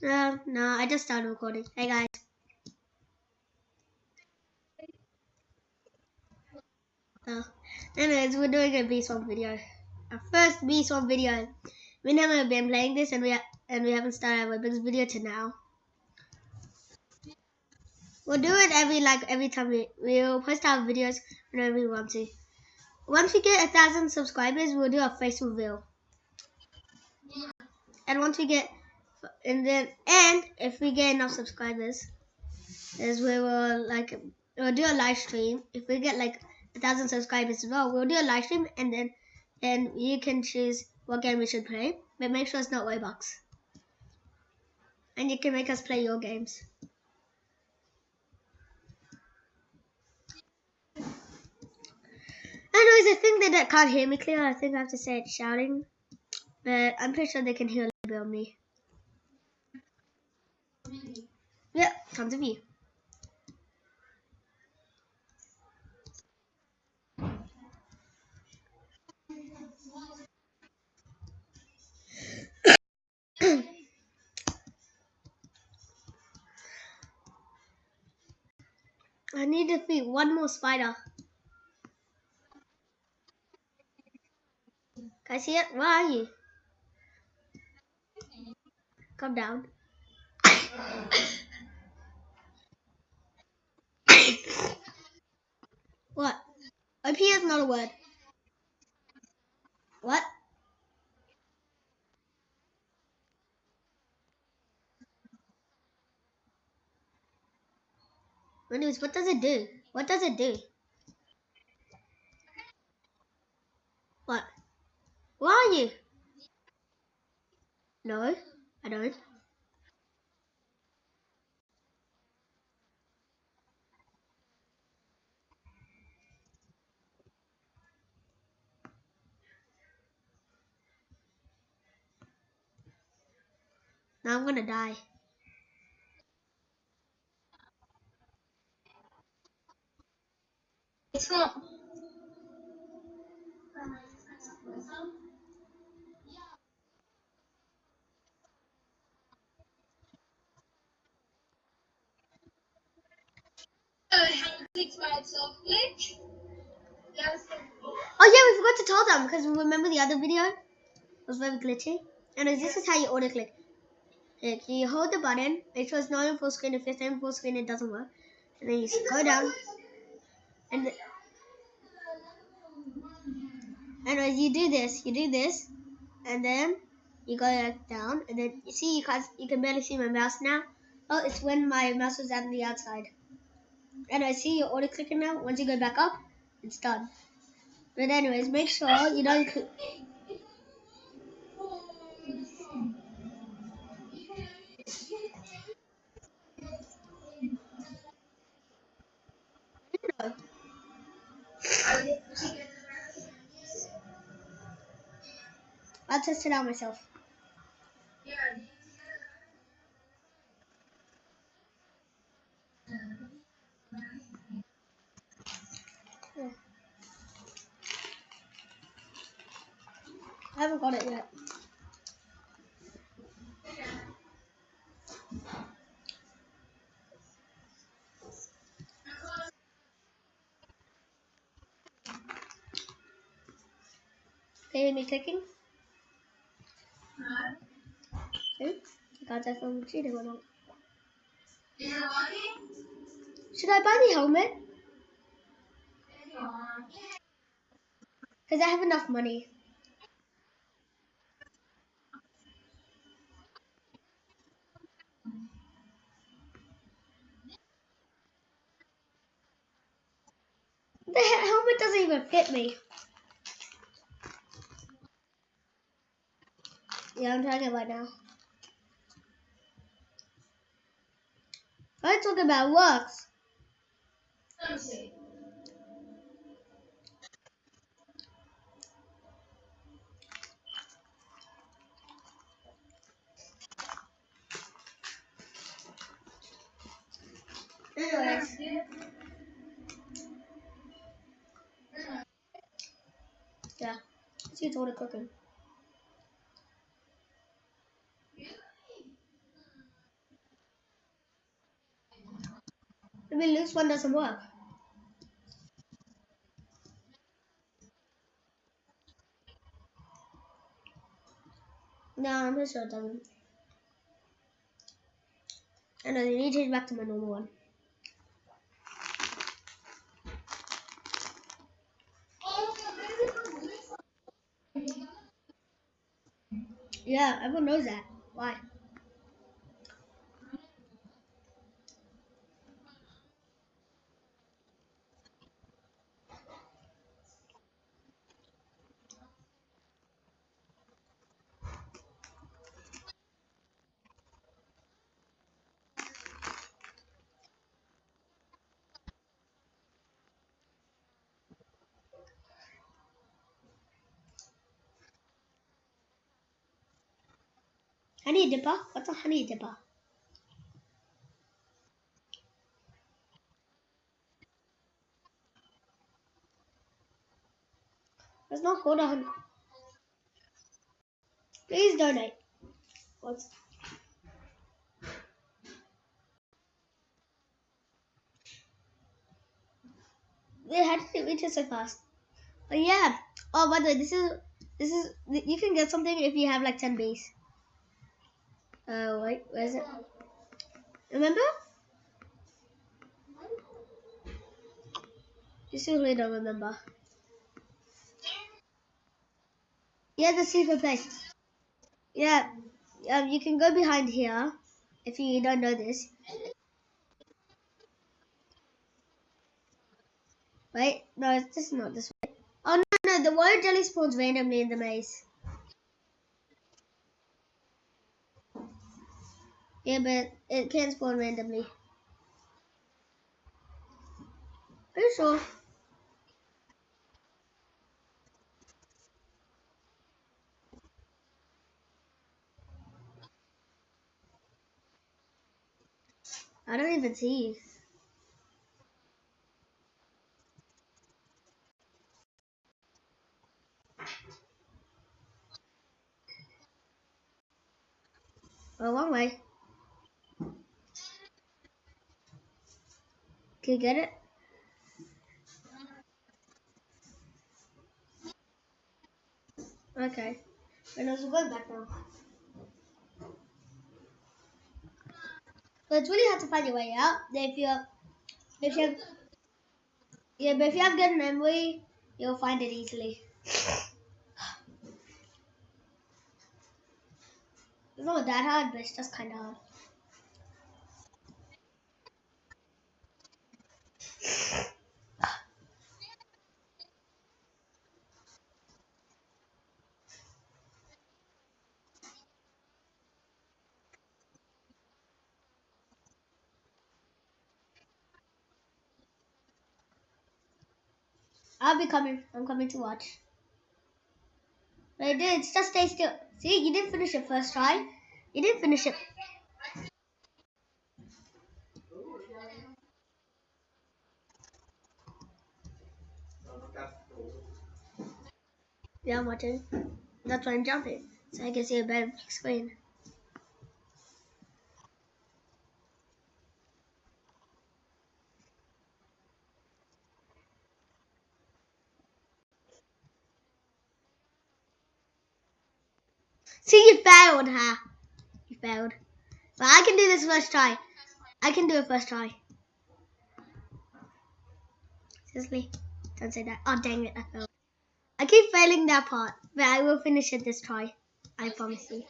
No, I just started recording. Hey guys. Uh, Anyways, we're doing a B-Swamp video. Our first B-Swamp video. We never been playing this, and we haven't started our biggest video to now. We'll do it every time we'll post our videos whenever we want to. Once we get 1,000 subscribers, we'll do a face reveal. And once we get and if we get enough subscribers, is we'll do a live stream. If we get 1,000 subscribers as well, we'll do a live stream, and then you can choose what game we should play, but make sure it's not Roblox. And you can make us play your games. Anyways, I think they can't hear me clear. I think I have to say it shouting, but I'm pretty sure they can hear a little bit of me. Yeah, tons of you. I need to defeat one more spider. Can I see it? Where are you? Come down. What? OP is not a word. What? Anyways, what does it do? What does it do? What? Where are you? No, I don't. Now I'm gonna die. It's not. Oh yeah, we forgot to tell them because remember the other video? It was very glitchy. And this is how you auto click. You hold the button, make sure it's not in full screen. If it's in full screen, it doesn't work. And then you go down, and as you do this, and then you go down, and then you see you can barely see my mouse now. Oh, it's when my mouse was on the outside. And I see you're auto clicking now. Once you go back up, it's done. But anyways, make sure you don't. I'll test it out myself. Yeah. I haven't got it yet. Can you hear me clicking? See? I can't tell if I'm cheating or not. Should I buy the helmet? Because I have enough money. The helmet doesn't even fit me. Yeah, I'm talking about now. I'm talking about works. Anyways. Yeah. See, it's already cooking. Maybe Luke's one doesn't work. No, I'm pretty sure it doesn't. I know, you need to change back to my normal one. Yeah, everyone knows that. Why? Honey dipper? What's a honey dipper? It's not called a honey. Please donate. What's Wait, how did it reach it so fast? Oh yeah. Oh, by the way, this is you can get something if you have like 10 bees. Wait, where is it? Remember? You still really don't remember. Yeah, the secret place. Yeah, you can go behind here if you don't know this. Wait, no, it's just not this way. Oh no, the water jelly spawns randomly in the maze. Yeah, but it can spawn randomly. Are you sure? I don't even see you. Oh, one way. Can you get it? Okay. And I was going back now. But it's really hard to find your way out. If you have, yeah, but if you have good memory, you'll find it easily. It's not that hard, but it's just kind of hard. I'll be coming. I'm coming to watch. But dude, just stay still. See, you didn't finish it first try. You didn't finish it. Yeah, I'm watching. That's why I'm jumping. So I can see a better big screen. See, you failed, huh? You failed. But I can do this first try. I can do it first try. Seriously. Don't say that. Oh, dang it. I failed. I keep failing that part. But I will finish it this try. I promise you.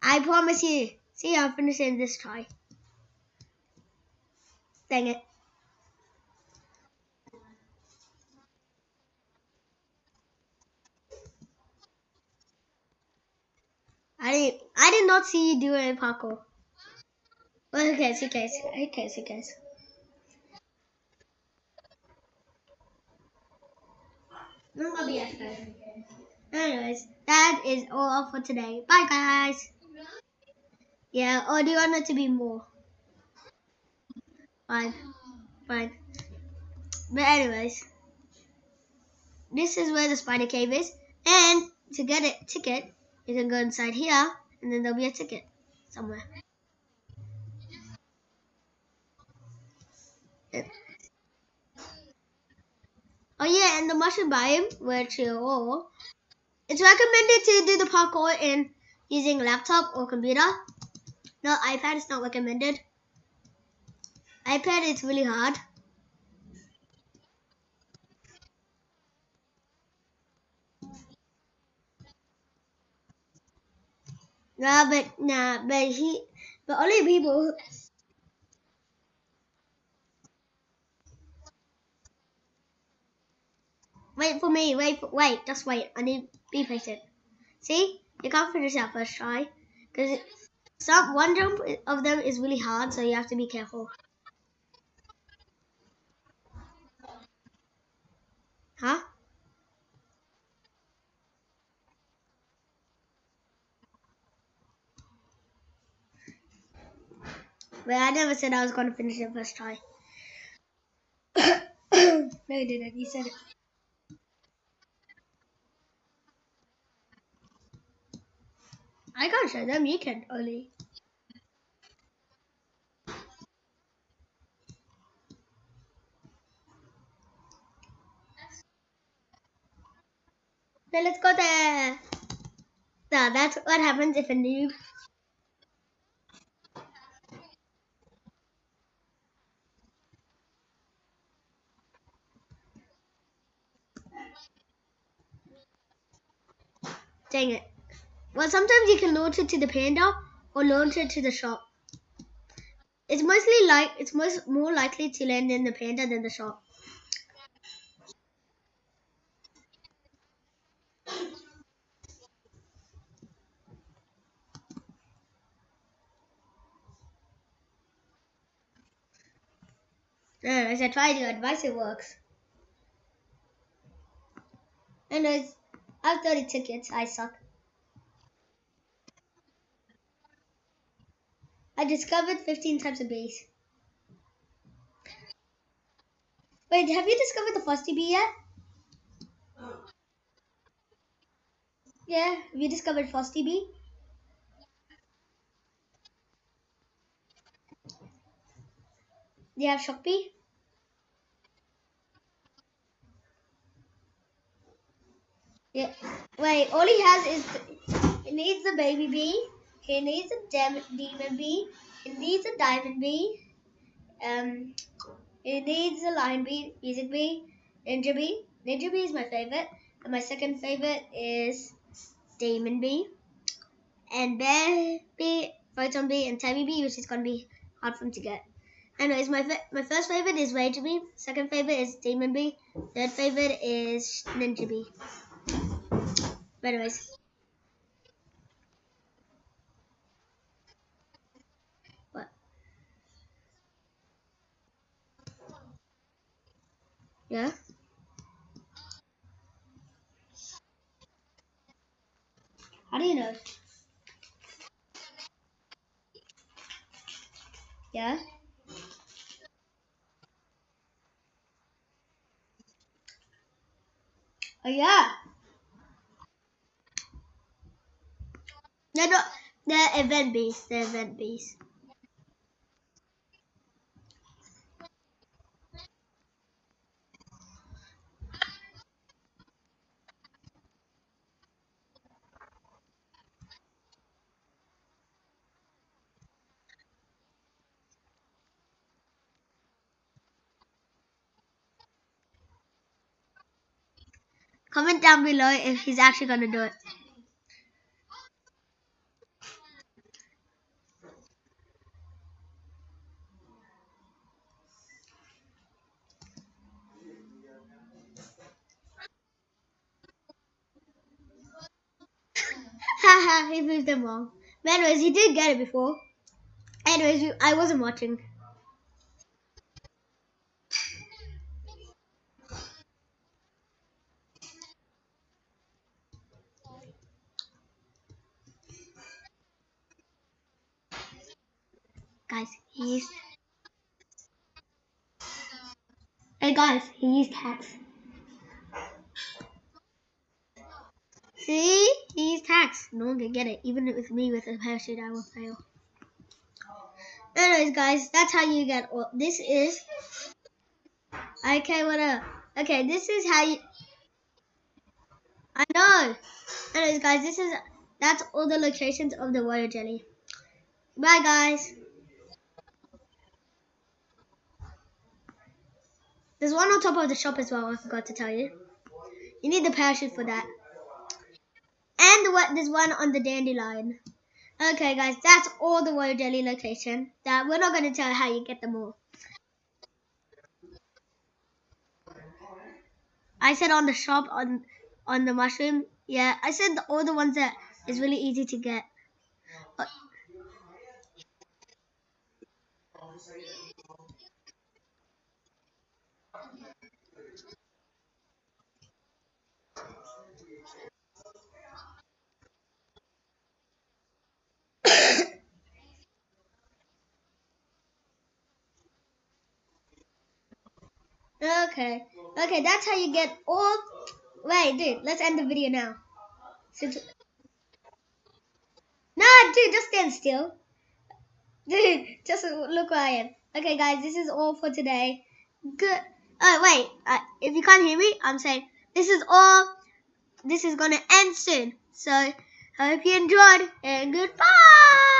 I promise you. See, I'll finish it this try. Dang it. I did not see you do it in parkour. Well, who cares? Who cares? Who cares? Who cares? I'm gonna be expert. Anyways, that is all for today. Bye, guys. Yeah, or do you want it to be more? Fine, fine. But anyways, this is where the spider cave is, and to get a ticket, you can go inside here, and then there'll be a ticket somewhere. Oh yeah, and the mushroom biome, which it's recommended to do the parkour in using laptop or computer. No, iPad is not recommended. iPad is really hard. But only people. Wait for me. Wait. Just wait. I need be patient. See, you can't finish that first try because some one jump of them is really hard, so you have to be careful. Huh? But I never said I was going to finish it first try. No, you didn't. You said it. I can't show them. You can only. Then let's go there. Now, that's what happens if a noob. Dang it. Well, sometimes you can launch it to the panda or launch it to the shop. It's more likely to land in the panda than the shop. No, as I tried your advice, it works. Anyways, I have 30 tickets. I suck. I discovered 15 types of bees. Wait, have you discovered the Frosty bee yet? Yeah, have you discovered Frosty bee? Do you have Shock bee? Yeah. Wait, all he has is he needs a baby bee. He needs a demon bee. He needs a diamond bee. Um, he needs a lion bee, music bee, ninja bee. Ninja bee is my favorite, and my second favorite is Damon bee, and bear bee, photon bee, and tabby bee, which is gonna be hard for him to get. Anyways, my first favorite is Ranger bee. Second favorite is Demon bee. Third favorite is Ninja bee. But anyways, what? Yeah. How do you know? Yeah. Oh yeah. No, the event bees. The event bees. Comment down below if he's actually gonna do it. Haha, he proved them wrong. But anyways, he did get it before. Anyways, I wasn't watching. Guys, hey guys, he used hacks. See? He used hacks. No one can get it. Even with me with a parachute, I will fail. Anyways, guys, that's how you get all. This is Okay, whatever. Okay, this is how you. I know. Anyways, guys, that's all the locations of the royal jelly. Bye, guys. There's one on top of the shop as well. I forgot to tell you. You need the parachute for that. And there's one on the dandelion. Okay, guys, that's all the royal jelly location. That we're not going to tell how you get them all. I said on the shop on the mushroom. Yeah, I said all the ones that is really easy to get. Uh, Okay, okay, that's how you get all. Wait, dude, let's end the video now. Since... No, dude, just stand still. Dude, just look where I am. Okay, guys, this is all for today. Good. Oh, wait. If you can't hear me, I'm saying this is all. This is gonna end soon. So, I hope you enjoyed, and goodbye.